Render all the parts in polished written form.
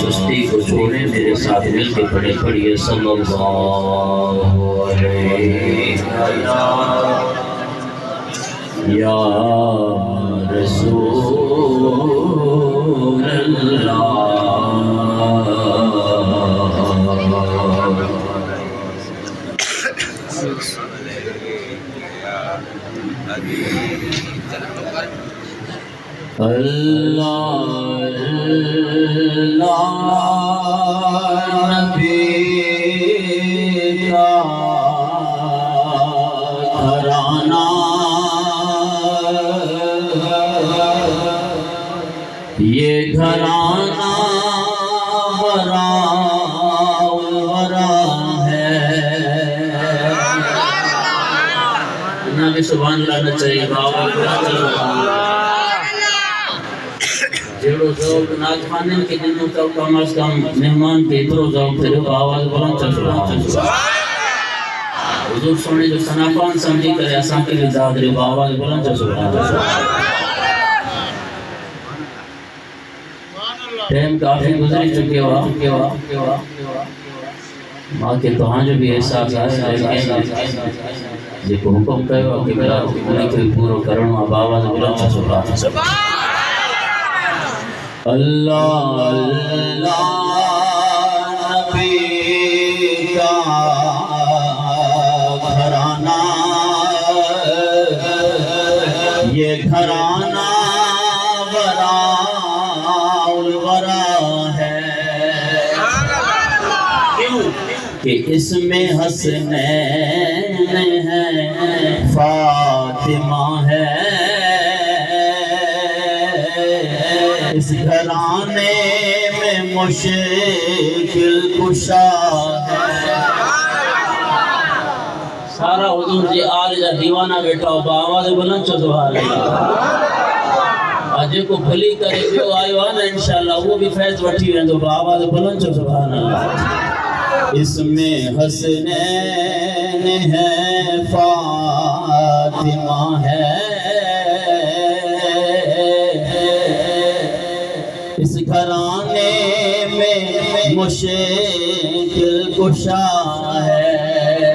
سستی کو چھوڑے میرے ساتھ مل کے پڑھیے صلی اللہ علیہ یا رسول اللہ اللہ نبی کا گھرانہ یہ گھرانہ ورا ہے نبی سبحان اللہ نہ چاہیے بابا جیڑو ذوق ناچ خانے کے جنوں تو کم از کم مہمان کے اترو ذوق تھے آواز بلند چل حضور سونے جو سناپان سمجھی کرے اساں کے لیے داد رہے آواز بلند چل ٹائم کافی گزری چکے ہوا ماں کے تو ہاں جو بھی احساس آئے جی کو حکم کہے ہوا کہ میرا انہیں کے پورو کرنو اب آواز بلند چل اللہ نبی کا گھرانہ یہ گھرانہ ورا ہے کیوں کہ اس میں حسنین ہے فاطمہ ہے اس گھرانے میں مشکل کشا ہے سارا حضور جی آل جا دیوانہ بیٹھا ہو با آواز بلند چو سبحان اللہ آجے کو بھلی کرے بیو آئیو آنا انشاءاللہ وہ بھی فیض وٹھی رہن دو با آواز بلند چو سبحان اللہ اس میں حسنین ہے فاطمہ ہے اس گھرانے میں مشکل کشا ہے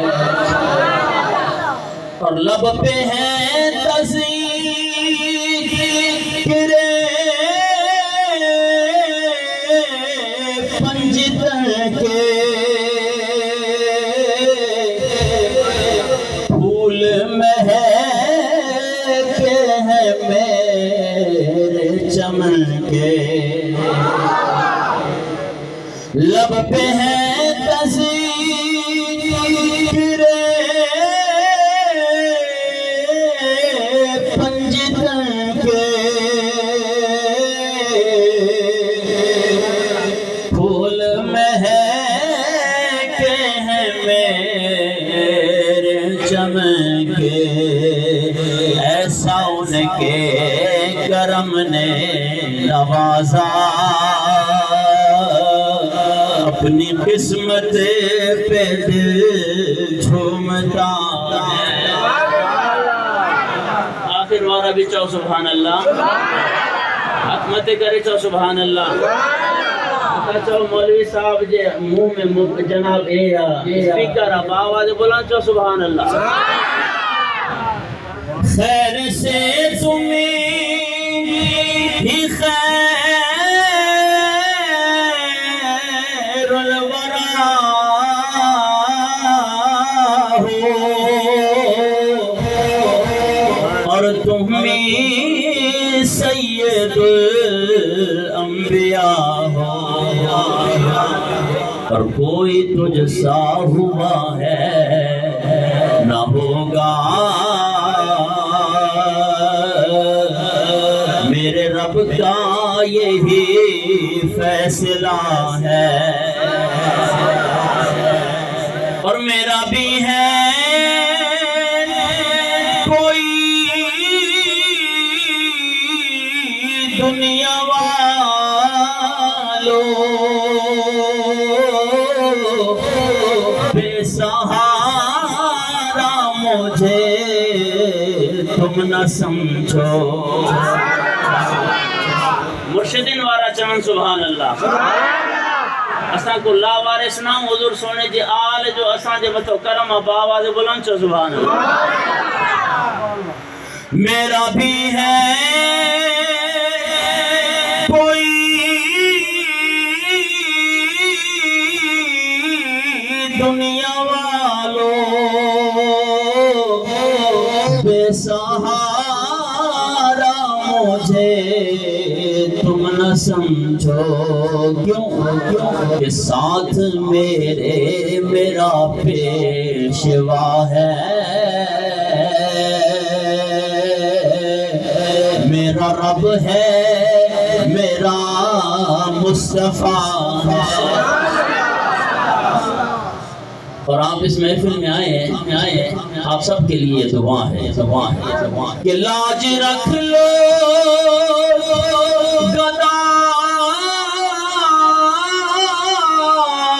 اور لب پہ ہے تذکر پنجتن کے پھول مہکتے ہیں میرے چمن کے لب پہ ہے تذکر پنجتن کے پھول مہکتے ہیں میرے چمن کے ایسا ان کے کرم نے نوازا اپنی قسمت پہ دل جھومتا آخر وارا بھی چاہو سبحان اللہ حکمت کرے چاہو سبحان اللہ چاہو مولوی صاحب جے منہ میں جناب اے سپیکر اب آواز بلند چاہو سبحان اللہ خیر سے تمہیں ہی خیر الورا ہو اور تم سید الانبیاء ہو اور کوئی تجھ سا ہوا ہے نہ ہوگا میرے رب کا یہی فیصلہ ہے اور میرا بھی ہے کوئی دنیا والوں بے سہارا مجھے تم نہ سمجھو مرشدین وارا چمن سبحان اللہ اساں کو لا وارث نہ حضور سونے جی آل جو اساں جے متو کرم باواز بلند چو سبحان اللہ میرا بھی ہے کوئی دنیا والوں بے سہارا مجھے تم نہ سمجھو کیوں کہ ساتھ میرا پیشوا ہے میرا رب ہے میرا مصطفیٰ ہے اور آپ اس محفل میں آئے ہیں آپ سب کے لیے دعا ہے کہ لاج رکھ لو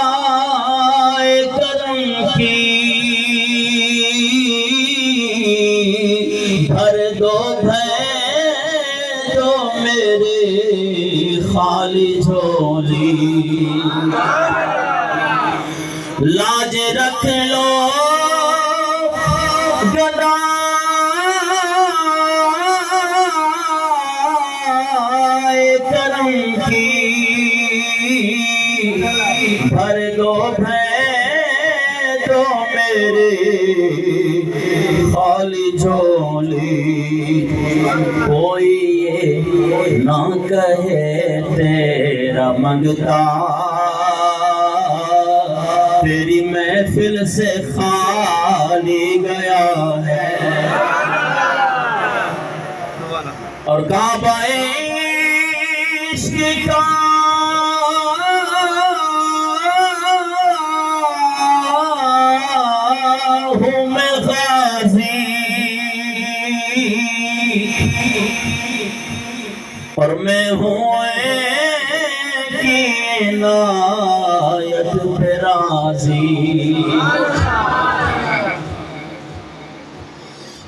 گدائے کرم کی بھر دو میرے خالی جھولی لاج رکھ لو گدائے کرم کی بھر دو میرے خالی جھولی کوئی یہ نہ کہے تیرا منگتا تیری محفل سے خالی گیا ہے اور کعبہ عشق کا ہوں میں غازی اور میں ہوں کی عنایت پہ راضی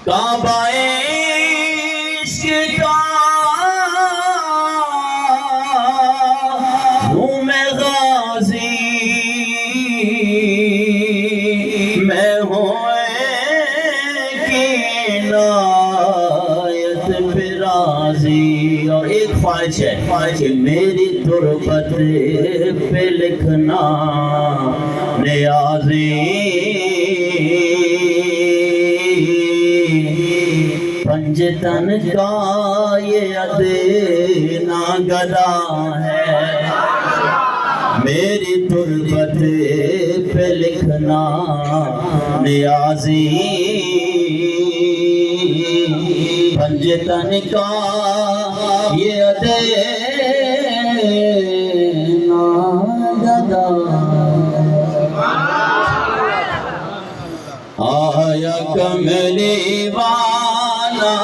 کعبہ عشق کا ہوں میں غازی میں ہوں کی عنایت پہ راضی اور ایک خواہش ہے کہ میری تربت پہ لکھنا نیازی پنجتن کا یہ ادنا گدا ہے میری تربت پہ لکھنا نیازی پنجتن کا یہ ادنا گدا آیا کملی والا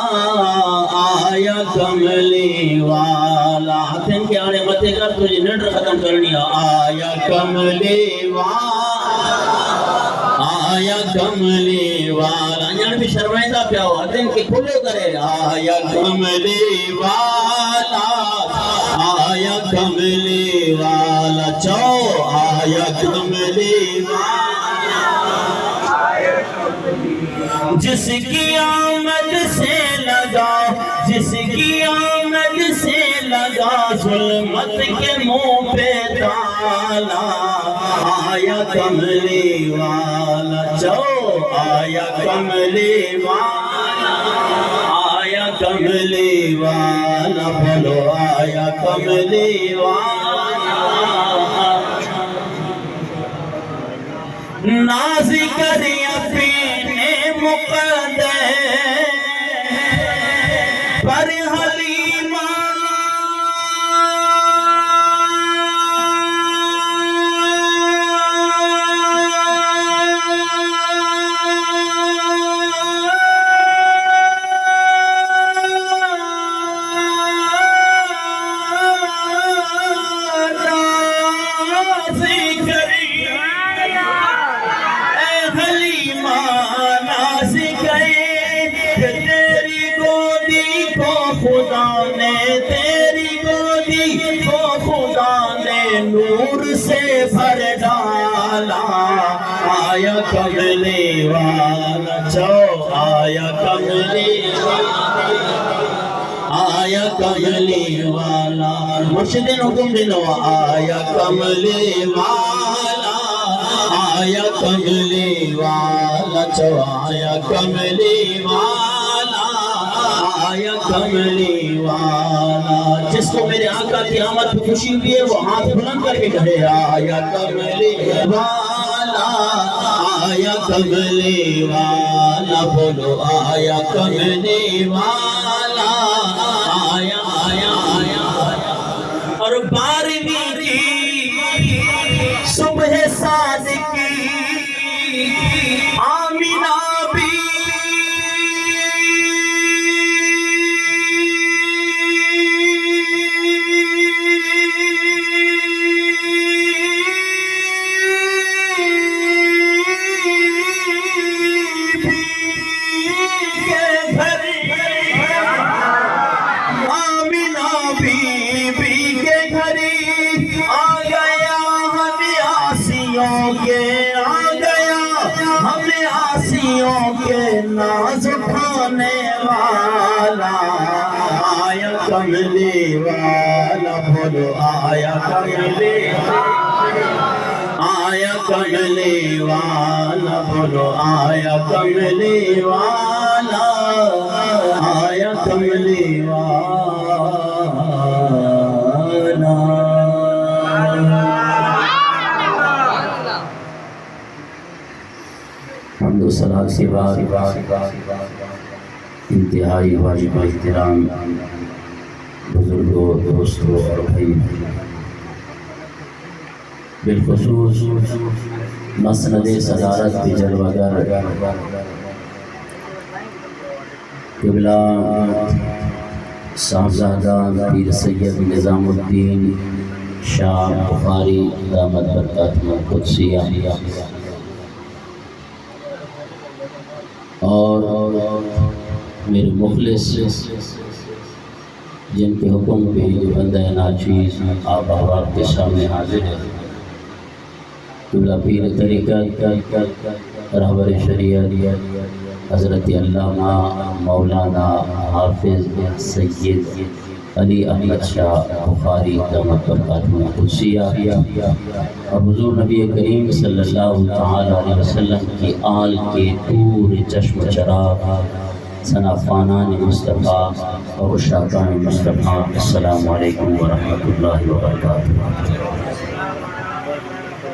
آیا کملی والا ہاتھیں کے آنے متے کر تجھے نڈر ختم کرنی آیا کملی والا آیا کملی والا یعنی بھی شرمائندہ پیا ہو ہاتھیں کے کھلو کرے آیا کملی والا آیا کملی والا چو آیا کملی والا جس کی آمد سے لگا جس کی آمد سے لگا ظلمت کے منہ پہ تالا آیا کملی والا چو آیا کملی والا آیا کملی والا بولو آیا کملی والا ناز کر اپنے مقدر پر حلیمہ ناز کر اے حلیمہ نور سے بھر ڈالا آیا کملی والا چو آیا کملی آیا کملی والا مرشد حکم دنو آیا کملی والا آیا کملی والا چو آیا کملی والا آیا کملی والا جس کو میرے آقا کی آمد پہ خوشی ہوئی ہے وہ ہاتھ بلند کر کے کہے آیا کملی والا آیا کملی والا بولو آیا کملی والا آیا آیا آیا اور بارہویں کی صبح صادقی آمینہ بھی ناز اٹھانے والا آیا کملی والا بولو آیا کملی والا بولو آیا کملی والا آیا کملی والا حمد و صلاۃ کے بعد انتہائی واجب احترام بزرگوں دوستوں اور بھائی بالخصوص مسند صدارت کی جلوہ گر قبلہ صاحبزادہ پیر سید نظام الدین شاہ بخاری دامت برکاتہ القدسیہ اور میرے مخلص جن کے حکم پہ جو بندہ ناچیز آپ احباب کے سامنے حاضر ہے قبلہ پیر طریقت رہبر شریعت حضرت علامہ مولانا حافظ سید علی احمد شاہ بخاری دامت برکاتہ القدسیہ اور حضور نبی کریم صلی اللہ علیہ وسلم کی آل کے دور چشم چراغ سنافانان مصطفیٰ اور اشاقان مصطفیٰ السلام علیکم ورحمۃ اللہ وبرکاتہ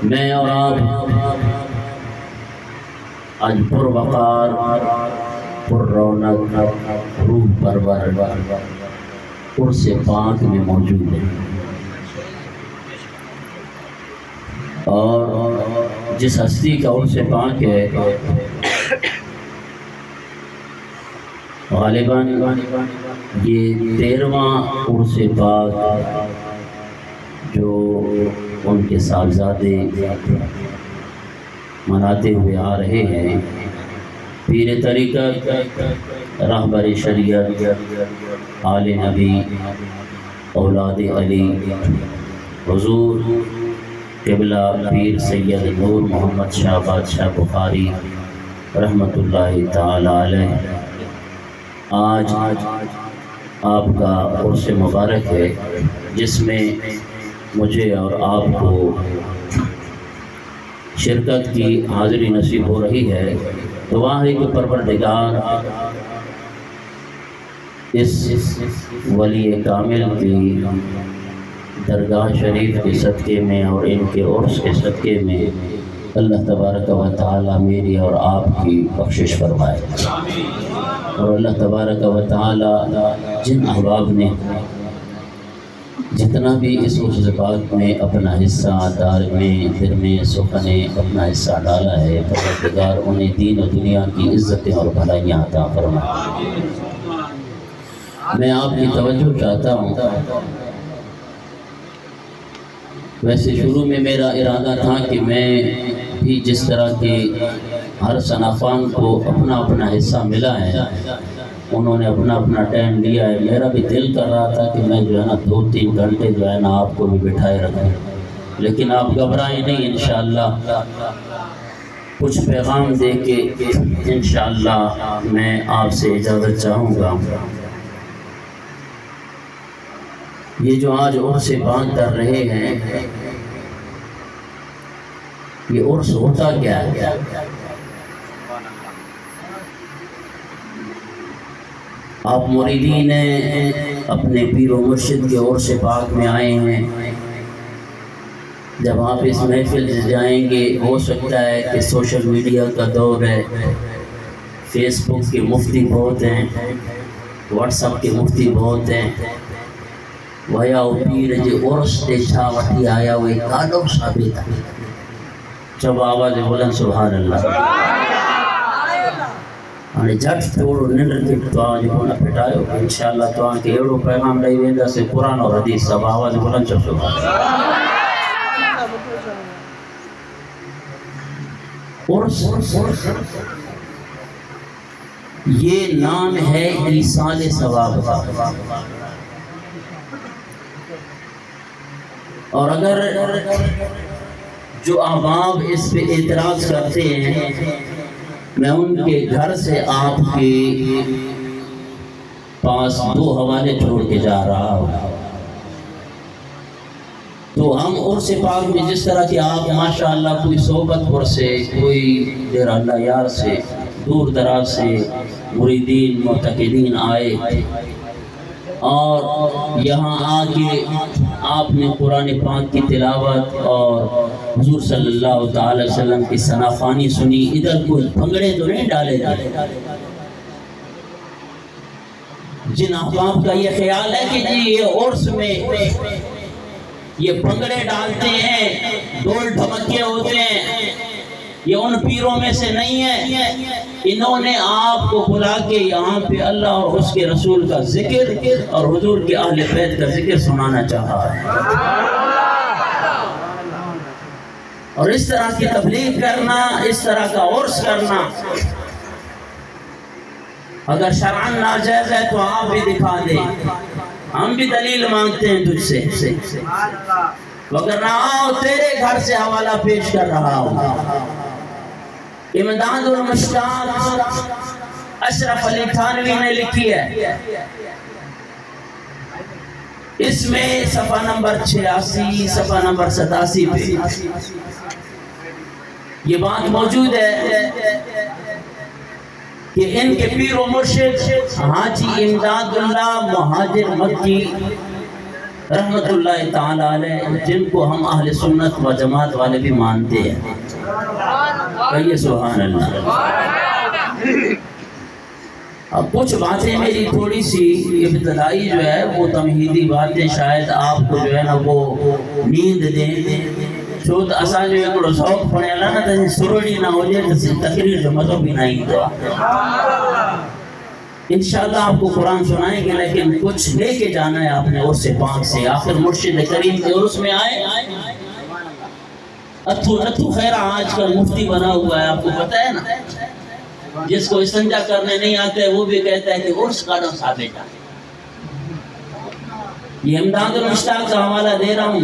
میں اور آپ آج پر وقار پر رونق روح پرور عرس پاک میں موجود ہے اور جس ہستی کا عرس پاک ہے غالباً یہ 13واں عرس پاک جو ان کے صاحبزادے مناتے ہوئے آ رہے ہیں پیر طریقت رہبر شریعت آل نبی اولاد علی حضور قبلہ پیر سید نور محمد شاہ بادشاہ بخاری رحمۃ اللہ تعالی علیہ آج آپ کا عرس مبارک ہے جس میں مجھے اور آپ کو شرکت کی حاضری نصیب ہو رہی ہے دعا ہے کہ پروردگار اس ولی کامل کی درگاہ شریف کے صدقے میں اور ان کے عرس کے صدقے میں اللہ تبارک و تعالی میری اور آپ کی بخشش فرمائے اور اللہ تبارک و تعالی جن احباب نے جتنا بھی اس بات میں اپنا حصہ دار میں دل میں سخنے اپنا حصہ ڈالا ہے پروردگار انہیں دین و دنیا کی عزتیں اور بھلائیاں عطا فرمائے میں آپ کی توجہ چاہتا ہوں ویسے شروع میں میرا ارادہ تھا کہ میں بھی جس طرح کے ہر صنافان کو اپنا اپنا حصہ ملا ہے انہوں نے اپنا اپنا ٹائم لیا ہے میرا بھی دل کر رہا تھا کہ میں جو ہے نا 2-3 گھنٹے جو ہے نا آپ کو بھی بٹھائے رکھوں لیکن آپ گھبرائیں نہیں، انشاءاللہ کچھ پیغام دے کے انشاءاللہ میں آپ سے اجازت چاہوں گا۔ یہ جو آج عرس پاک کر رہے ہیں، یہ عرس ہوتا کیا ہے؟ آپ مریدین اپنے پیر و مرشد کے عرس پاک میں آئے ہیں۔ جب آپ اس محفل سے جائیں گے، ہو سکتا ہے کہ سوشل میڈیا کا دور ہے، فیس بک کے مفتی بہت ہیں، واٹس ایپ کے مفتی بہت ہیں، ویا پیر جی عرس تے چھا وٹھی آیا ہوئے کالو ثابت ہے۔ جب آواز بلند سبحان اللہ، ہاں جٹ توڑو ننڈر کے تو آج ہونا پھٹائیو، انشاءاللہ تو آن کے ایڑو پیغام لئی ویندہ سے قرآن اور حدیث سب آواز بلند سبحان اللہ۔ عرس یہ نام ہے ایصال ثواب کا، اور اگر جو احباب اس پہ اعتراض کرتے ہیں، میں ان کے گھر سے آپ کے پاس 2 حوالے چھوڑ کے جا رہا ہوں۔ تو ہم عرس پاک میں جس طرح کہ آپ ماشاءاللہ کوئی صحبت پر سے، کوئی دیر اللہ یار سے، دور دراز سے مریدین معتقدین آئے اور یہاں آ کے آپ نے قرآن پاک کی تلاوت اور حضور صلی اللہ تعالی وسلم کی ثنا خوانی سنی۔ ادھر کوئی بھنگڑے تو نہیں ڈالے گئے۔ جن احباب کا یہ خیال ہے کہ جی یہ عرس میں یہ بھنگڑے ڈالتے ہیں، ڈول ڈھمکے ہوتے ہیں، یہ ان پیروں میں سے نہیں ہے۔ انہوں نے آپ کو بلا کے یہاں پہ اللہ اور اس کے رسول کا ذکر اور حضور کے اہل بیت کا ذکر سنانا چاہا ہے، اور اس طرح کی تبلیغ کرنا، اس طرح کا عرس کرنا اگر شرعاً ناجائز ہے تو آپ بھی دکھا دیں، ہم بھی دلیل مانگتے ہیں تجھ سے، وگرنہ آؤ تیرے گھر سے حوالہ پیش کر رہا ہوں۔ امداد المشتاق اشرف علی تھانوی نے لکھی ہے، اس میں صفحہ نمبر 86 صفحہ نمبر 87 پہ یہ بات موجود ہے کہ ان کے پیر و مرشد حاجی امداد اللہ مہاجر مکی رحمت اللہ تعالی علیہ، جن کو ہم اہل سنت و جماعت والے بھی مانتے ہیں، کہیے سبحان اللہ۔ اب کچھ باتیں میری تھوڑی سی ابتدائی جو ہے وہ تمہیدی باتیں شاید آپ کو جو ہے نا وہ نیند دیں، چھو تو اساں جو ایک ذوق پڑے اللہ نہ تو سروڑی نہ ہو جائے تو تقریر جو مزہ بھی نہیں دو۔ انشاءاللہ آپ کو قرآن سنائیں گے، لیکن کچھ لے کے جانا ہے آپ نے عرس پاک سے۔ آخر مرشد کریم کے عرس میں آئے، اتھو نتھو خیرہ آج کل مفتی بنا ہوا ہے، آپ کو پتہ ہے نا، جس کو استنجا کرنے نہیں آتے وہ بھی کہتا ہے کہ عرس کا نام ثابت ہے۔ یہ امداد المشتاق کا حوالہ دے رہا ہوں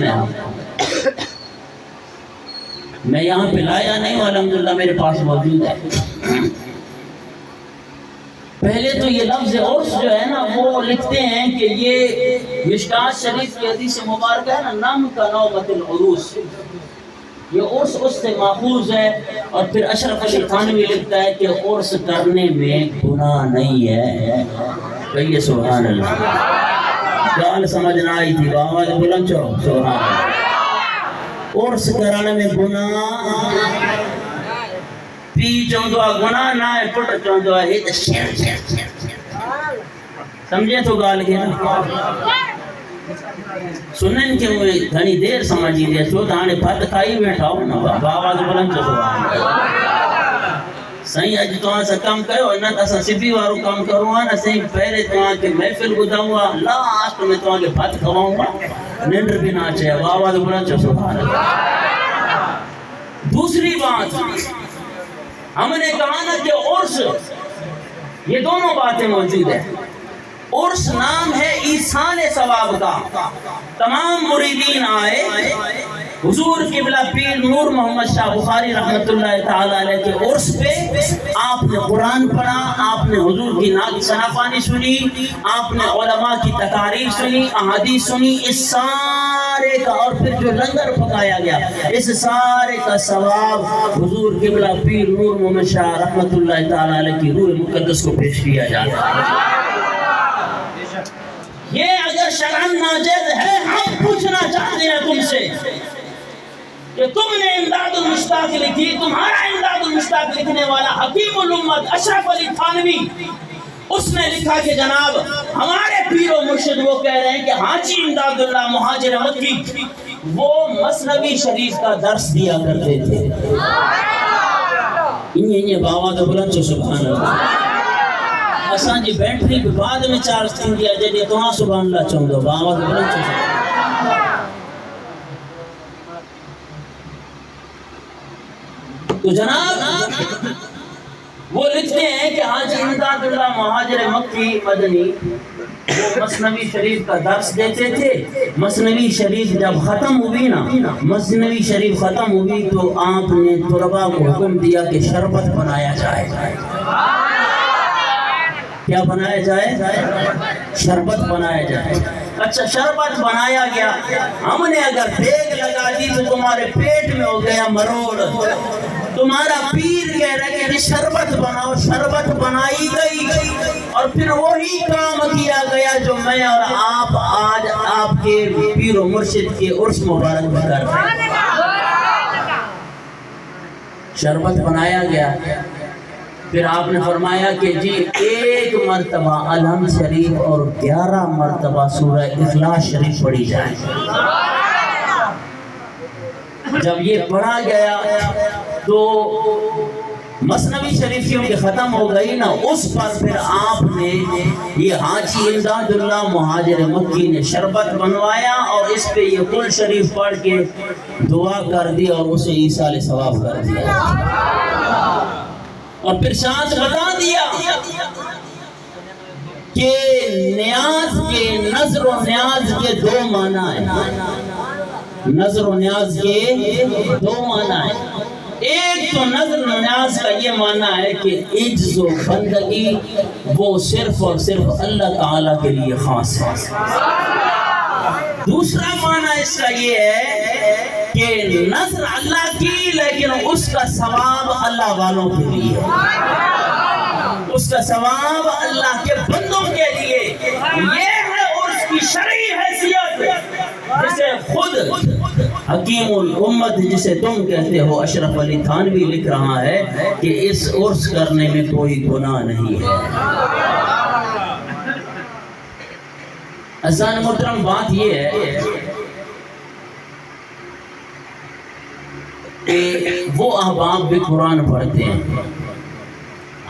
میں یہاں پہ لایا نہیں ہوں، الحمدللہ میرے پاس موجود ہے۔ پہلے تو یہ لفظ عرس جو ہے نا وہ لکھتے ہیں کہ یہ مشکات شریف کی حدیث مبارکہ ہے نا، نام کا نوبت العروس، یہ عرس اس سے ماخوذ ہے۔ اور پھر اشرف علی تھانوی لکھتا ہے کہ عرس کرنے میں گناہ نہیں ہے، کہیے سبحان اللہ۔ گال سمجھ نہ آئی تھی، آواز بلند چو سبحان اللہ۔ عرس کرانے میں گناہ، پی چوندوا گناہ نہ ہے، پٹ چوندوا ہے، سمجھے تو گال کے نا سنن کے ہوئے گھنی دیر سمجھی دیا، چو دانے پھت کھائی بیٹھا ہوں نا، آواز بلند چو سبحان اللہ۔ سہی اج تو آن سے کم کرو، نہ تسا سبھی وارو کم کرو نا، سہی پہلے تو آن کے محفل گداؤں گا، لاسٹ میں تو آن کے پھت کھواؤں گا، نندر بھی نہ چاہے، آواز بلند چو سبحان اللہ۔ دوسری بات ہم نے کہا نا کہ عرس، یہ دونوں باتیں موجود ہیں۔ عرس نام ہے ایصال ثواب کا، تمام مریدین آئے حضور قبلہ پیر نور محمد شاہ بخاری رحمۃ اللہ تعالی علیہ کے عرس پہ آپ نے قرآن پڑھا، آپ نے حضور کی نعت ثناپانی سنی، آپ نے علماء کی تقاریر سنی، احادیث سنی، اس سارے کا، اور پھر جو لنگر پکایا گیا اس سارے کا ثواب حضور قبلہ پیر نور محمد شاہ رحمۃ اللہ تعالی علیہ کی روح مقدس کو پیش کیا جاتا ہے۔ یہ اگر شرعاً ناجائز ہے، ہم پوچھنا چاہتے ہیں تم سے کہ تم نے امداد المشتاق لکھی، تمہارا امداد المشتاق لکھنے والا حکیم الامت اشرف علی تھانوی، اس نے لکھا کہ جناب ہمارے پیر و مرشد وہ کہہ رہے ہیں کہ حاجی امداد اللہ مہاجر مکی وہ مثنوی شریف کا درس دیا کرتے تھے۔ انہیں بابا تو بلند چو سبحان اللہ۔ اساں جی بیٹری بھی بعد میں چارج تھی دیا جدی تو ہاں سبحان اللہ چاہوں دو بابا تو بلند چو سبحان اللہ۔ تو جناب وہ لکھتے ہیں کہ حاجی امداد اللہ مہاجر مکی مدنی وہ مثنوی شریف کا درس دیتے تھے۔ مثنوی شریف جب ختم ہوئی نا، مثنوی شریف ختم ہوئی تو آپ نے طلباء کو حکم دیا کہ شربت بنایا جائے۔ کیا بنایا جائے؟ شربت بنایا جائے۔ اچھا شربت بنایا گیا، ہم نے اگر دیگ لگا دی تو تمہارے پیٹ میں ہو گیا مروڑ، تمہارا پیر کہہ رہے کہ شربت بناؤ، شربت بنائی گئی اور پھر وہی کام کیا گیا جو میں اور آپ آج آپ کے پیر و مرشد کے عرس مبارک میں کر رہے ہیں۔ شربت بنایا گیا، پھر آپ نے فرمایا کہ جی 1 مرتبہ الحمد شریف اور 11 مرتبہ سورہ اخلاص شریف پڑھی جائے۔ جب یہ پڑھا گیا تو مثنوی شریف کیونکہ ختم ہو گئی نا، اس پر پھر آپ نے یہ حاجی امداد اللہ مہاجر مکی نے شربت بنوایا اور اس پہ یہ قل شریف پڑھ کے دعا کر دی اور اسے ایصال ثواب کر دیا، اور پھر ساتھ بتا دیا کہ نیاز کے نظر و نیاز کے 2 معنی ہیں۔ نظر و نیاز کے 2 معنی ہیں۔ ایک تو نظر و نیاز کا یہ معنی ہے کہ عجز و بندگی وہ صرف اور صرف اللہ تعالیٰ کے لیے خاص ہے۔ دوسرا معنی اس کا یہ ہے کہ نظر اللہ کی لیکن اس کا ثواب اللہ والوں کے لیے، اس کا ثواب اللہ کے بندوں کے لیے۔ یہ ہے عرس کی شرعی حیثیت، جسے خود حکیم الامت جسے تم کہتے ہو اشرف علی تھانوی لکھ رہا ہے کہ اس عرس کرنے میں کوئی گناہ نہیں ہے۔ عزیزان محترم، بات یہ ہے کہ وہ احباب بھی قرآن پڑھتے ہیں،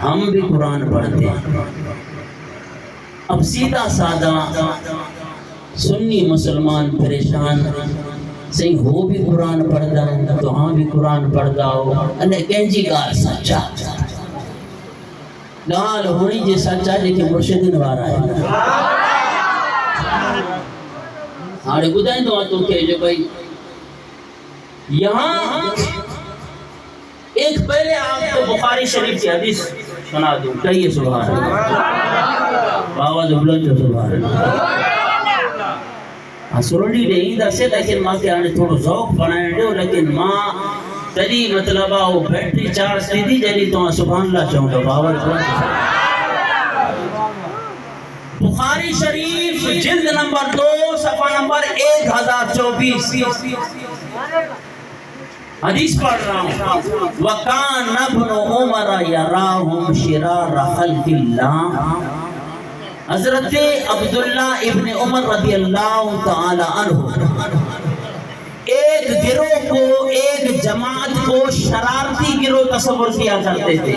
ہم بھی قرآن پڑھتے ہیں۔ اب سیدھا سادہ سنی مسلمان پریشان صحیح ہو بھی قرآن پڑھتا ہے تو ہاں بھی قرآن پڑھتا ہو، انہیں کہنجی گال سچا گال ہونی جی سچا لیکن مرشد نوارا ہے۔ ہاڑے گدائیں دعا تو کہ جو بھائی یہاں ایک پہلے آپ کو بخاری شریف کی حدیث سنا دوں، کہیے سبحان اللہ، بابا دبلن جو سبحان اللہ۔ سرونی نہیں دسے لیکن ماں کے آنے تھوڑا ذوق بنائیں دو، لیکن ماں تری مطلب وہ بیٹری چارج تھی دی جلی تو سبحان اللہ چاہوں گا بابا دبلن۔ بخاری شریف جلد نمبر 2 صفحہ نمبر 1024 حدیث پڑھ رہا ہوں۔ وَقَانَ ابْنُ عُمَرَ يَرَاهُمْ شِرَارَ خَلْقِ اللَّهِ، حضرت عبداللہ ابن عمر رضی اللہ تعالی عنہ ایک گروہ کو، ایک جماعت کو شرارتی گروہ تصور کیا کرتے تھے۔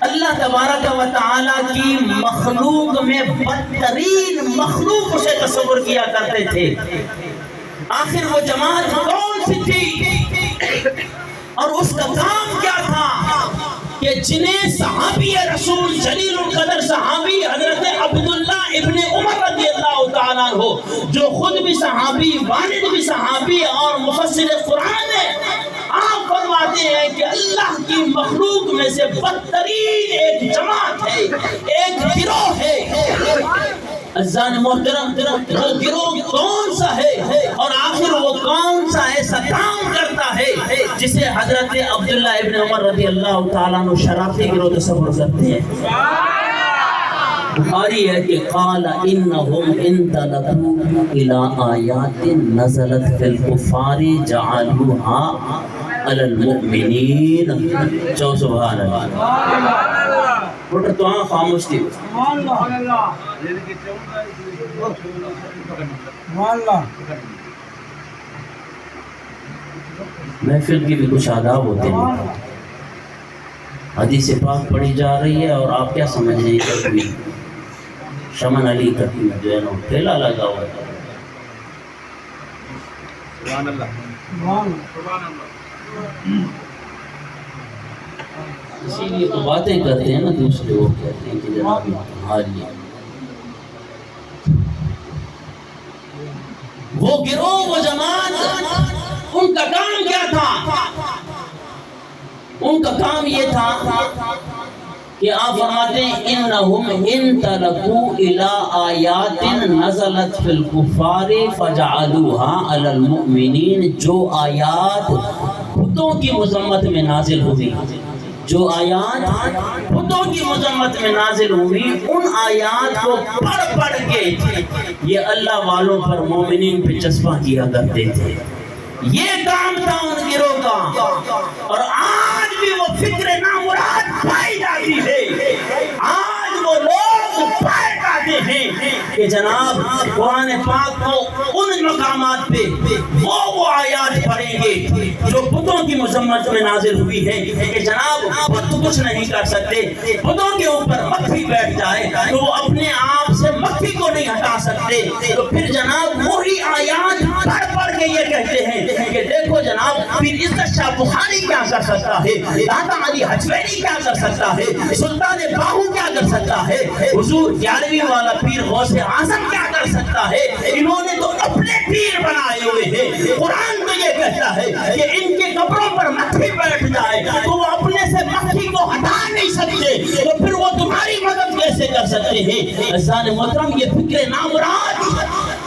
اللہ تبارک و تعالی کی مخلوق میں بدترین مخلوق اسے تصور کیا کرتے تھے۔ آخر وہ جماعت کون سی تھی اور اس کا کام کیا تھا کہ جنہیں صحابی رسول جلیل القدر صحابی حضرت عبداللہ ابن عمر رضی اللہ تعالی تعالیٰ عنہ جو خود بھی صحابی، والد بھی صحابی اور مفسر قرآن ہے، آپ فرماتے ہیں کہ اللہ کی مخلوق میں سے بدترین ایک جماعت ہے، ایک گروہ ہے۔ عزیزان محترم، وہ گروہ کون سا ہے اور آخر وہ کون سا ایسا کام کرتا ہے جسے حضرت عبداللہ ابن عمر رضی اللہ تعالیٰ عنہ شرارتی گروہ تصور کرتے ہیں؟ بخاری ہے کہ قال انہم انطلقوا الى آیات نزلت فی الکفار جعلوها علی المؤمنین۔ چو سبحان اللہ۔ بٹر تو ہاں خاموش تھی۔ محفل کی بھی کچھ آداب ہوتے ہیں۔ حدیث پاک پڑھی جا رہی ہے اور آپ کیا سمجھ رہے ہیں کہ شمن علی کا جو ہے نا ٹھیلا لگا ہوا ہے۔ سبحان اللہ، سبحان اللہ۔ اسی لیے تو باتیں کرتے ہیں نا دوسرے، وہ کہتے ہیں کہ جناب تمہاری وہ گروہ، وہ جماعت، ان کا کام کیا تھا؟ ان کا کام یہ تھا کہ آپ فرماتے ہیں انہم انطلقوا الی آیات نزلت فی الکفار فجعلوها علی المؤمنین۔ جو آیات بتوں کی مذمت میں نازل ہوئی، جو آیات بتوں کی مذمت میں نازل ہوئی، ان آیات کو پڑھ کے یہ اللہ والوں پر مومنین پہ چسپاں کیا کرتے تھے۔ یہ کام تھا ان گروہ کا، اور آج بھی وہ فکر نامراد پائی جاتی ہے۔ آج وہ لوگ پائے جاتے ہیں کہ جناب قرآن پاک کو ان مقامات پہ وہ آیات پڑھیں گے جو بتوں کی مذمت میں نازل ہوئی ہے کہ جناب بت کچھ نہیں کر سکتے، بتوں کے اوپر مکھی بیٹھ جائے تو وہ اپنے آپ سے مکھی کو نہیں ہٹا سکتے، تو پھر جناب وہی آیات پڑھ کے یہ کہتے ہیں کہ دیکھو جناب پھر عزت شاہ بخاری کیا کر سکتا ہے، داتا علی حجویری کیا کر سکتا ہے، سلطان باہو کیا کر سکتا ہے، حضور 11ویں والا پیر غوث اعظم کیا کر سکتا ہے۔ انہوں نے تو اپنے پیر بنائے ہوئے ہیں۔ قرآن تو یہ کہتا ہے کہ ان کے قبروں پر مکھی بیٹھ جائے تو وہ اپنے سے مکھی کو ہٹا نہیں سکتے، تو پھر وہ تمہاری مدد کیسے کر سکتے ہیں؟ عزیزان محترم، یہ فکر نامراد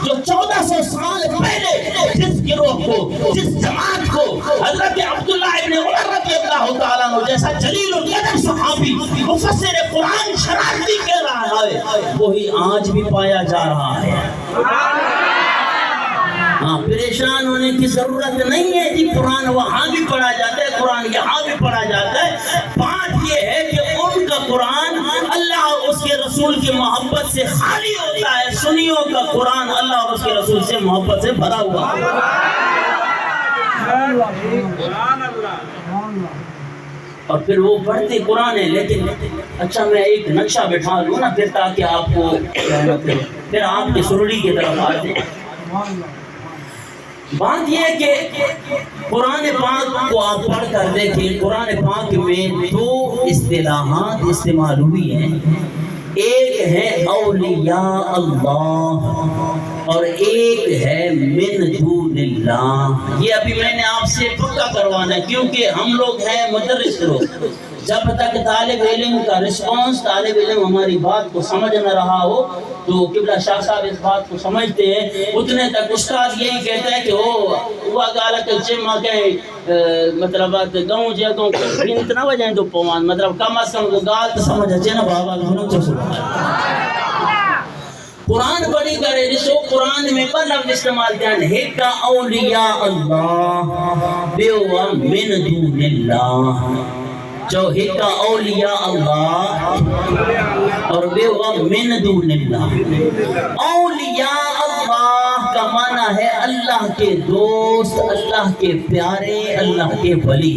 جو 1400 سال پہلے جس گروہ کو، جس جماعت کو حضرت عبداللہ ابن عمر رضی اللہ تعالیٰ عنہ جیسا جلیل القدر صحابی مفسر قرآن شرارتی کہہ رہا ہے، وہی آج بھی پایا جا رہا ہے۔ ہاں، پریشان ہونے کی ضرورت نہیں ہے جی، قرآن وہاں بھی پڑھا جاتا ہے، قرآن یہاں بھی پڑھا جاتا ہے۔ بات یہ ہے کہ ان کا قرآن اللہ اور اس کے رسول کی محبت سے خالی ہوتا ہے، سنیوں کا قرآن اللہ اور اس کے رسول سے محبت سے بھرا ہوا ہے۔ اور پھر وہ پڑھتے قرآن ہے، لیکن اچھا میں ایک نقشہ بٹھا لوں نا پھر تاکہ آپ کو پھر آپ کی سرڑی کی طرف آ جائے۔ بات یہ ہے کہ قرآن پاک کو آپ پڑھ کر دیکھیں، قرآن پاک میں دو اصطلاحات استعمال ہوئی ہیں، ایک ہے اولیاء اللہ اور ایک ہے من دون اللہ۔ یہ ابھی میں نے آپ سے پکا کروانا ہے کیونکہ ہم لوگ ہیں مدرس لوگ، جب تک طالب علم کا رسپانس، طالب علم ہماری بات کو سمجھ نہ رہا ہو تو قبلہ شاہ صاحب اس بات کو سمجھتے ہیں، اتنے تک استاد یہی کہتا ہے کہ وہ گالا کہ جمع کہیں مطلب گاؤں جگہوں کو اتنا وجہیں تو پوان مطلب کم از کم کو گال تو سمجھ اچھے نا بابا گھنوں تو سبحان قرآن پڑھی کرے جسو قرآن میں پر لفظ استعمال کیا ہے، ہکا اولیاء اللہ بیوہ من دون اللہ، جو ہکا اولیاء اللہ اور بیوہ من دون اللہ۔ اولیاء اللہ کا معنی ہے اللہ کے دوست، اللہ کے پیارے، اللہ کے ولی،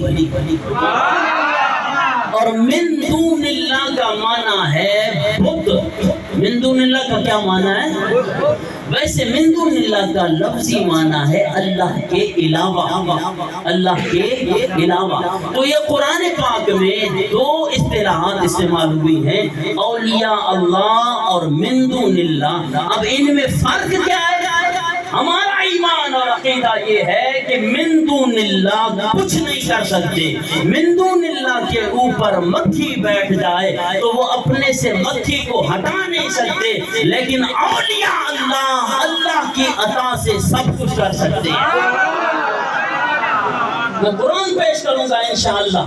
اور من دون اللہ کا معنی ہے بت۔ من دون اللہ کا کیا معنی ہے؟ ویسے من دون اللہ کا لفظی معنی ہے اللہ کے علاوہ، اللہ کے علاوہ۔ تو یہ قرآن پاک میں دو اصطلاحات استعمال ہوئی ہیں، اولیاء اللہ اور من دون اللہ۔ اب ان میں فرق کیا ہے؟ ہمارا ایمان اور عقیدہ یہ ہے کہ من دون اللہ کچھ نہیں کر سکتے۔ من دون اللہ کے اوپر مکھی بیٹھ جائے تو وہ اپنے سے مکھی کو ہٹا نہیں سکتے، لیکن اولیاء اللہ اللہ کی عطا سے سب کچھ کر سکتے ہیں۔ میں قرآن پیش کروں گا انشاءاللہ۔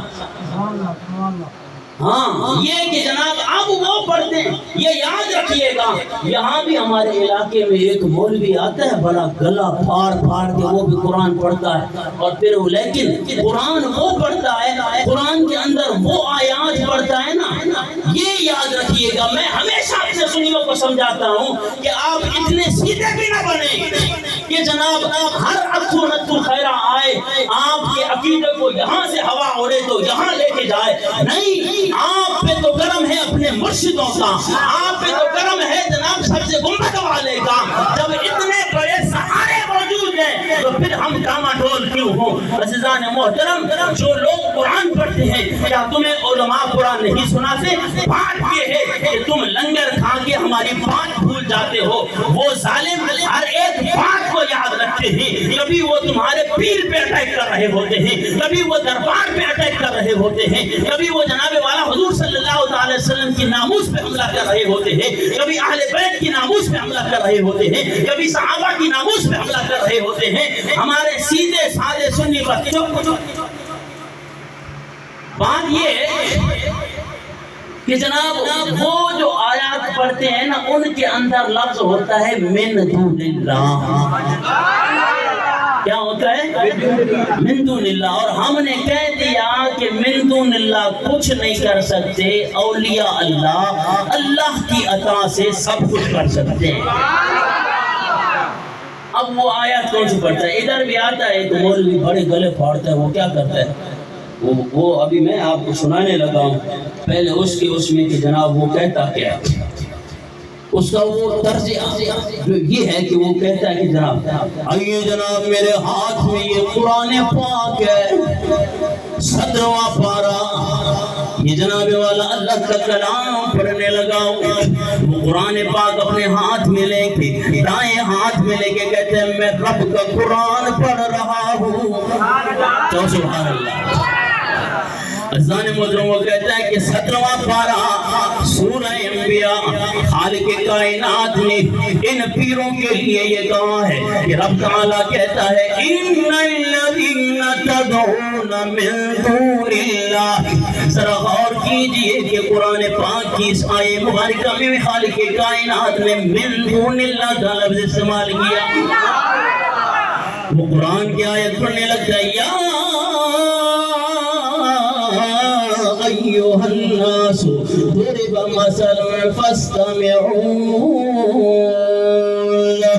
ہاں یہ کہ جناب اب وہ پڑھتے ہیں، یہ یاد رکھیے گا، یہاں بھی ہمارے علاقے میں ایک مولوی آتا ہے بڑا گلا پھاڑ پھاڑ کے وہ بھی قرآن پڑھتا ہے، اور پھر وہ لیکن قرآن وہ پڑھتا ہے، قرآن کے اندر وہ آیات پڑھتا ہے نا۔ یہ یاد رکھیے گا، میں ہمیشہ اپنے سنیوں کو سمجھاتا ہوں کہ آپ اتنے سیدھے بھی نہ بنیں کہ جناب ہر اتھو نتھو خیرہ آئے آپ کے عقیدے کو یہاں سے ہوا اڑے تو یہاں لے کے جائے۔ نہیں، آپ پہ تو کرم ہے اپنے مرشدوں کا، آپ پہ تو کرم ہے جناب سب سے گنبد والے کا۔ جب اتنے بڑے سہارے موجود ہیں تو پھر ہم ڈاما ڈول کیوں ہوں؟ عزیزان محترم، جو لوگ قرآن پڑھتے ہیں، کیا تمہیں علماء قرآن نہیں سناتے؟ بات یہ ہے کہ تم لنگر کھا کے ہماری بات بھول جاتے ہو۔ وہ ظالم ہر ایک بات کو یاد رکھتے ہیں، کبھی وہ تمہارے پیر پہ اٹیک کر رہے ہوتے ہیں، کبھی وہ دربار پہ اٹیک کر رہے ہوتے ہیں، کبھی وہ جناب والا حضور صلی اللہ علیہ وسلم کی ناموس پہ حملہ کر رہے ہوتے ہیں، کبھی اہل بیت کی ناموس پہ حملہ کر رہے ہوتے ہیں، کبھی صحابہ کی ناموس پہ حملہ کر رہے ہوتے ہیں۔ ہمارے سیدھے سادے سنی بچوں کو بات یہ ہے کہ جناب وہ جو آیات پڑھتے ہیں نا ان کے اندر لفظ ہوتا ہے من دون اللہ۔ کیا ہوتا ہے؟ من دون اللہ۔ اور ہم نے کہہ دیا کہ من دون اللہ کچھ نہیں کر سکتے، اولیاء اللہ اللہ کی عطا سے سب کچھ کر سکتے ہیں۔ اب وہ آیات کون سی پڑھتا ہے؟ ادھر بھی آتا ہے ایک مولوی بڑے گلے پھاڑتا ہے، وہ کیا کرتا ہے؟ وہ ابھی میں آپ کو سنانے لگا ہوں، پہلے اس میں کہ جناب وہ کہتا کیا، اس کا وہ طرز جو یہ ہے کہ وہ کہتا ہے کہ جناب آئیے جناب میرے ہاتھ میں یہ قرآن پاک ہے، 17واں پارہ، یہ جناب والا اللہ کا کلام پڑھنے لگا۔ وہ قرآن پاک اپنے ہاتھ میں لے کے، دائیں ہاتھ میں لے کے کہتے ہیں میں رب کا قرآن پڑھ رہا ہوں۔ تو سبحان اللہ۔ عزیزان محترم، وہ کہتا ہے کہ 17واں پارہ سورہ انبیاء، خالق کائنات نے ان پیروں کے لیے یہ کہا ہے کہ رب تعالیٰ کہتا ہے ان الذین تدعون من دون اللہ۔ ذرا غور کیجئے کہ قرآن پاک کی اس آیے مبارکہ میں خالق کائنات نے من دون اللہ کا لفظ استعمال کیا۔ وہ قرآن کی آیت پڑھنے لگتا ہے یا ایوہ الناس ضرب مثل فاستمعوا لہ۔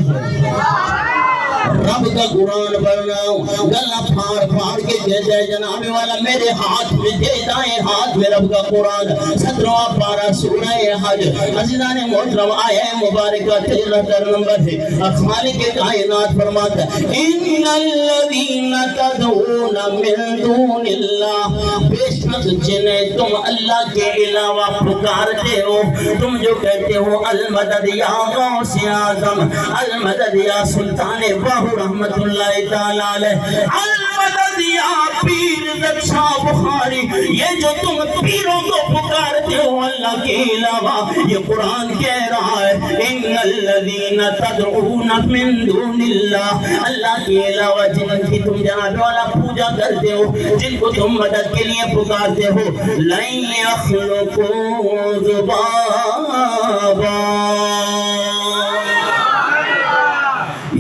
رب کا قرآن پڑھنا گلہ پھاڑ پھاڑ کے کہتا ہے جناب والا میرے ہاتھ میں دے، دائیں ہاتھ میں رب کا قرآن، 17واں پارہ سورہ حج۔ عزیزان محترم، آیہ مبارکہ 73 نمبر ہے۔ خالق کائنات فرماتا ہے ان الذین تدعون من دون اللہ، بے شک جنہیں تم اللہ کے علاوہ پکارتے ہو، تم جو کہتے ہو المدد یا غوث اعظم، المدد یا سلطان باہو رحمت اللہ تعالیٰ علیہ، المدد یا پیر زکشا بخاری، یہ جو تم پیروں کو پکارتے ہو اللہ کے علاوہ، یہ قرآن کہہ رہا ہے ان الذین تدعون من دون اللہ، اللہ کے علاوہ جن کی تم جناب والا پوجا کرتے ہو، جن کو تم مدد کے لیے پکارتے ہو، لن یخلقوا ذبابا،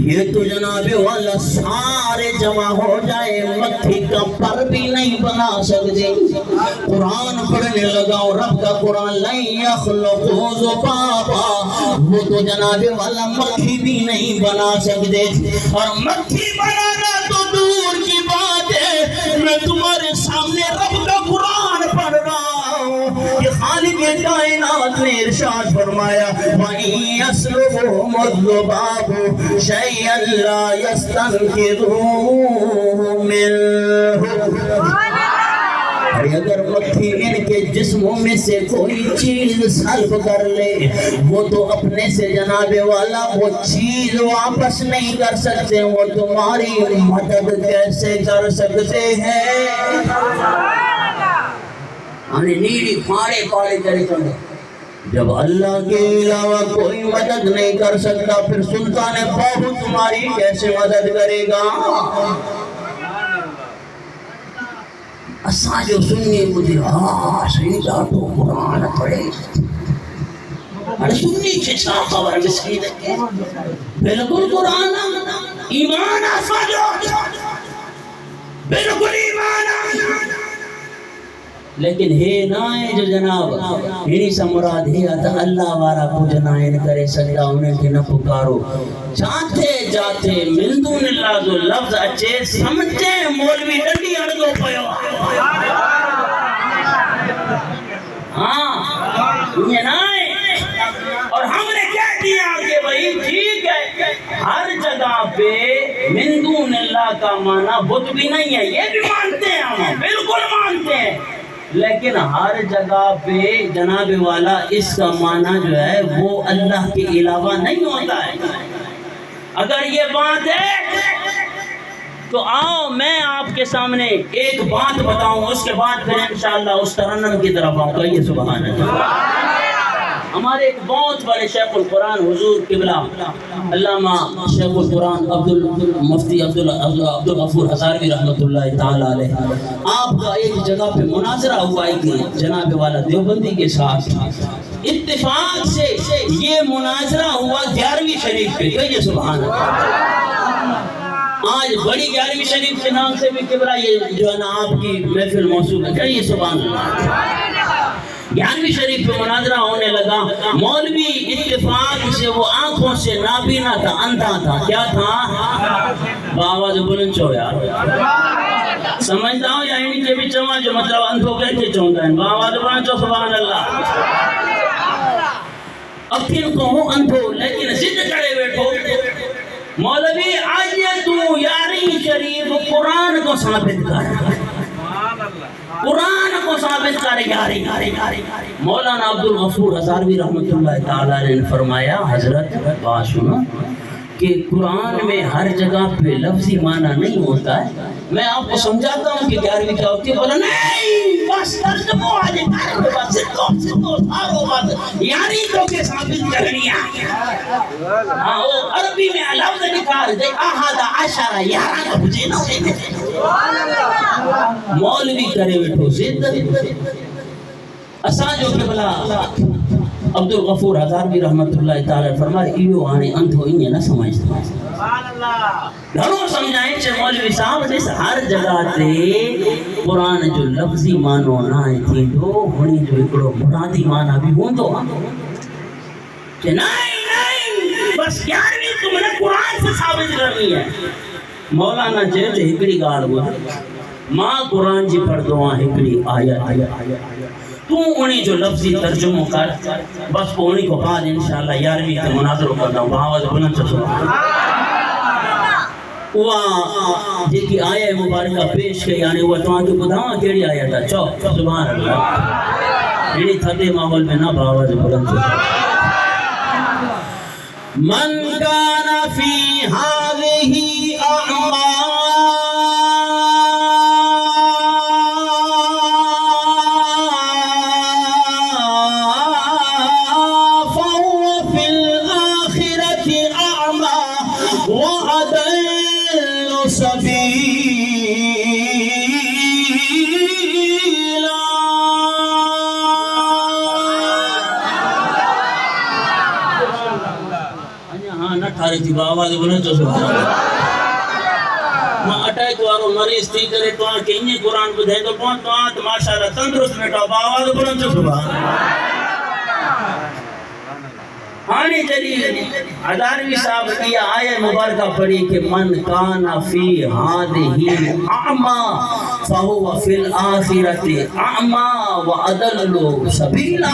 یہ تو جناب والا سارے جمع ہو جائے مکھی کا پر بھی نہیں بنا سکتے۔ قرآن پڑھنے لگا اور رب کا قرآن لن یخلقوا ذبابا، وہ تو جناب والا مکھی بھی نہیں بنا سکتے، اور مکھی بنانا تو دور کی بات ہے، میں تمہارے سامنے رب کا قرآن پڑھ رہا ہوں کہ خالق کائنات نے ارشاد فرمایا وَإِن يَسْلُبْهُمُ الذباب شيئا لا يستنقذوه منه. اگر مکھی ان کے جسموں میں سے کوئی چیز سلب کر لے وہ تو اپنے سے جناب والا وہ چیز واپس نہیں کر سکتے، وہ تمہاری مدد کیسے کر سکتے ہیں؟ نیڑی پھاڑے پھاڑے کرے چلے. جب اللہ کے علاوہ کوئی مدد نہیں کر سکتا پھر سلطان باہو تمہاری کیسے مدد کرے گا؟ اساں جو سنی مجھے سیدھا تو قرآن پڑھے سنی چھا خبر میں سیدھا بالکل قرآن ایمان اساں جو بالکل ایمان لیکن ہے نائیں جو جناب ہیری سا مراد ہے تا اللہ وارا کو جنائن کرے سکتا انہیں کے نہ پکارو. جاتے جاتے من دون اللہ جو لفظ اچھے سمجھتے مولوی ڈنڈی اڑگو پہو. ہاں یہ نائیں اور ہم نے کہہ دیا کہ بھئی ٹھیک ہے ہر جگہ پہ من دون اللہ کا معنی بت بھی نہیں ہے، یہ بھی مانتے ہیں ہم بالکل مانتے ہیں، لیکن ہر جگہ پہ جناب والا اس کا معنی جو ہے وہ اللہ کے علاوہ نہیں ہوتا ہے. اگر یہ بات ہے تو آؤ میں آپ کے سامنے ایک بات بتاؤں، اس کے بعد پھر انشاءاللہ اس ترنم کی طرف آؤں. کہیے سبحان اللہ. ہمارے ایک بہت بڑے شیخ القرآن حضور قبلہ علامہ شیخ القرآن مفتی عبدالغفور ہزاروی رحمۃ اللہ تعالی علیہ، آپ کا ایک جگہ پہ مناظرہ ہوا ہے کہ جناب والا دیوبندی کے ساتھ اتفاق سے یہ مناظرہ ہوا 11ویں شریف پہ. کہیے سبحان اللہ. آج بڑی 11ویں شریف کے نام سے بھی قبلہ یہ جو ہے نا آپ کی محفل موصول ہے. کہیے سبحان اللہ. 11ویں شریف پہ مناظرہ ہونے لگا. مولوی اتفاق سے وہ آنکھوں سے نابینا تھا، اندھا تھا. کیا تھا؟ باواز بلند چو یار سمجھتا ہوں یا انہی کے بھی چمہ جو مطلب اندھو کہتے چونتا ہے. باواز بلند چو سبحان اللہ. اب کن کو ہوں اندھو لیکن ضد کرے بیٹھو. مولوی آئیے تو 11ویں شریف قرآن کو ثابت کر، قرآن کو ثابت کرے. مولانا عبدالغفور ہزاروی رحمۃ اللہ تعالیٰ نے فرمایا حضرت بات سنو کہ قرآن میں ہر جگہ پہ لفظی معنی نہیں ہوتا ہے. میں آپ کو سمجھاتا ہوں کہ 11ویں کیا ہوتی ہے. بولا نہیں بس ترجمہ آجے بس سکو سارو بس یاری تو کے ثابت کرنی ہے. عربی میں لفظ نکال دے احد عشر 11 کا مجھے نہ ہوئے مولوی کرے بیٹھو زد. اساں جو قبلہ عبدالغفور ہزاروی رحمۃ اللہ تعالیٰ فرمائے ایو آنے اندھو انہیں نہ سمجھتا. گھروں سمجھائیں چھے مولوی صاحب جس ہر جگہ تے قرآن جو لفظی معنی نہ تھی تو ہنی جو اکڑو مرادی معنی بھی ہوں دو کہ نہیں بس 11ویں تم نے قرآن سے ثابت کرنی ہے. مولانا چاہے جو ہکڑی گاڑ ہوا ماں قرآن جی پڑھ دو ہکڑی آیت تو انہیں جو لفظی ترجمہ کر بس کو انہیں کو بعد انشاءاللہ 11ویں کے مناظروں کرنا ہوں. آواز بلند چسو وہاں جی کی آیہ مبارکہ پیش کے یعنی وہ تو آنکہ بدھاؤں کیڑی آیہ تھا چو سبحان اللہ. انہیں تھتے ماحول میں نہ آواز بلند چسو. من کان فی هذه اعمى آواز بولے تو سبحان اللہ. ماں اٹیک وارو مریض تھی کرے تو آن کے انہیں قرآن کو دے تو پہنچ تو آن تو ماشاءاللہ تندرست بیٹھا آواز بولے تو سبحان اللہ. آنی جلیل ہزاروی صاحب کی آیہ مبارکہ پڑھی کہ من کان فی هذه اعمى فهو فی الآخرة اعمى واضل سبیلا.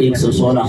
116।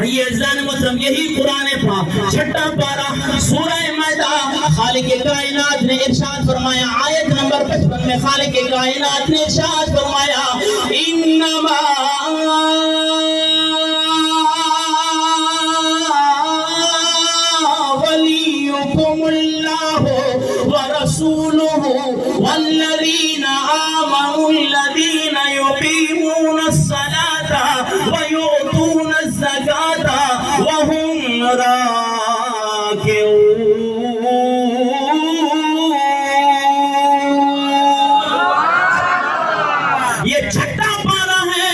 آئیے عزیزان محترم یہی قرآن پاک چھٹا پارہ سورہ مائدہ خالق کائنات نے ارشاد فرمایا آیت نمبر 55 میں خالق کائنات نے ارشاد فرمایا انما ولیکم اللہ ورسولہ والذین آمنوا الذین یقیمون الصلاة ویؤتون الزکاة وهم راکعون یہ چھٹا پارہ ہے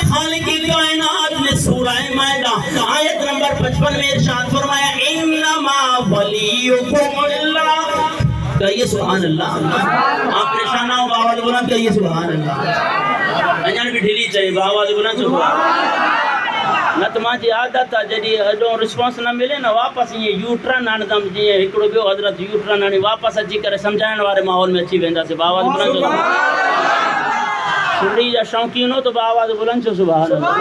خالق کائنات نے سورہ مائدہ آیت نمبر 55 میں ارشاد فرمایا انما ولیکم اللہ کہیے سبحان اللہ آپ پریشان نہ ہو باواز بلند کہیے سبحان اللہ انجان بھی ڈھیلی چاہیے باواز بلند سبحان اللہ نہ تمہاری عادت ہے جدی اڈو رسپانس نہ ملے نا واپس یہ یوٹرن آندم جی ہکڑو بیو حضرت یوٹرن آنی واپس اچھی کرے سمجھائن والے ماحول میں اچھی ویندا سے باواز بلند سبحان اللہ سنڑی جا شوقین ہو تو باواز بلند سبحان اللہ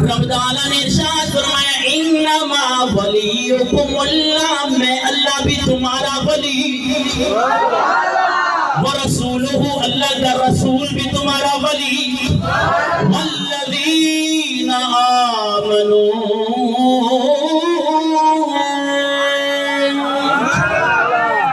رب تعالیٰ نے ارشاد فرمایا انما ولیکم اللہ میں اللہ بھی تمہارا ولی ورسولہ اللہ کا رسول بھی تمہارا ولی والذین آمنوا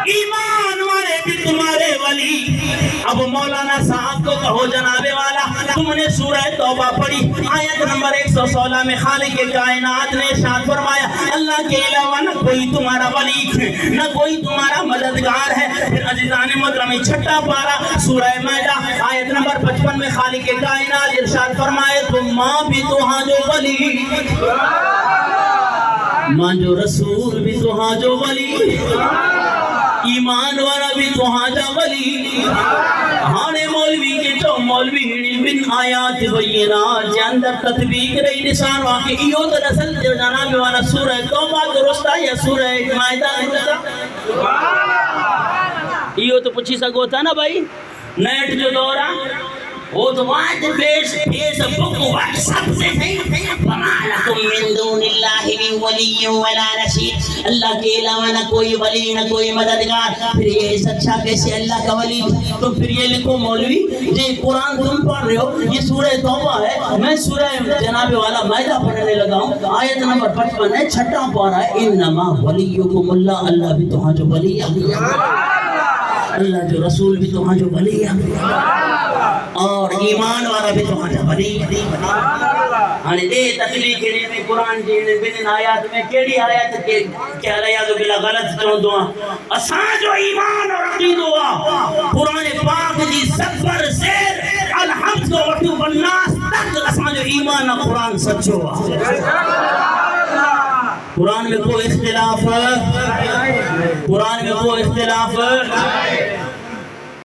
ایمان والے بھی تمہارے ولی اب مولانا صاحب کو کہو جناب والا تم نے سورہ توبہ پڑھی آیت نمبر 116 میں خالق کائنات نے ارشاد فرمایا اللہ کے علاوہ نہ کوئی تمہارا ولی ہے نہ کوئی تمہارا مددگار ہے پھر عزیزان محترم چھٹا پارہ سورہ مائدہ آیت نمبر 55 میں خالق کائنات ارشاد فرمائے تم ماں بھی تو ہاں جو ولی ماں جو رسول بھی تو ہاں جو ولی ایمان والا بھی تو ہاں جا ولی ہانے مولوی کے تو مولوی ہنی بن آیات بینات جے اندر تطبیق رہی نشان واقعی ایو تو نسل جو جناب والا سورہ توبہ درستا یا سورہ مائدہ ایو تو پوچھی سکو تھا نا بھائی نیٹ جو دورہ وہ تو واج فیس بک واٹس اپ سے وما لکم من دون اللہ من ولی ولا نصیر اللہ کے علاوہ نہ کوئی ولی نہ کوئی مددگار پھر یہ سچا کیسے اللہ کا ولی تو پھر یہ لکھو مولوی یہ قرآن تم پڑھ رہے ہو یہ سورہ توبہ ہے میں سورہ جناب والا مائدہ پڑھنے لگا ہوں آیت نمبر 55 ہے چھٹا پارہ ہے انما ولیکم اللہ اللہ بھی تو ہاں جو ولی ہے اللہ جو رسول بھی تو ہاں جو ولی ہے اور ایمان والا بھی تو ہاں جو ولی ہے ہاں دے تطبیق کے لیے قرآن جی نے بن آیات میں کیڑی آیات کے کیا رہا جو بلا غلط چون دعا اساں جو ایمان اور عقید ہوا قرآن پاک جی سفر زیر الحمد و وٹو والناس تک اساں جو ایمان اور قرآن سچ ہوا قرآن میں کوئی اختلاف قرآن میں کوئی اختلاف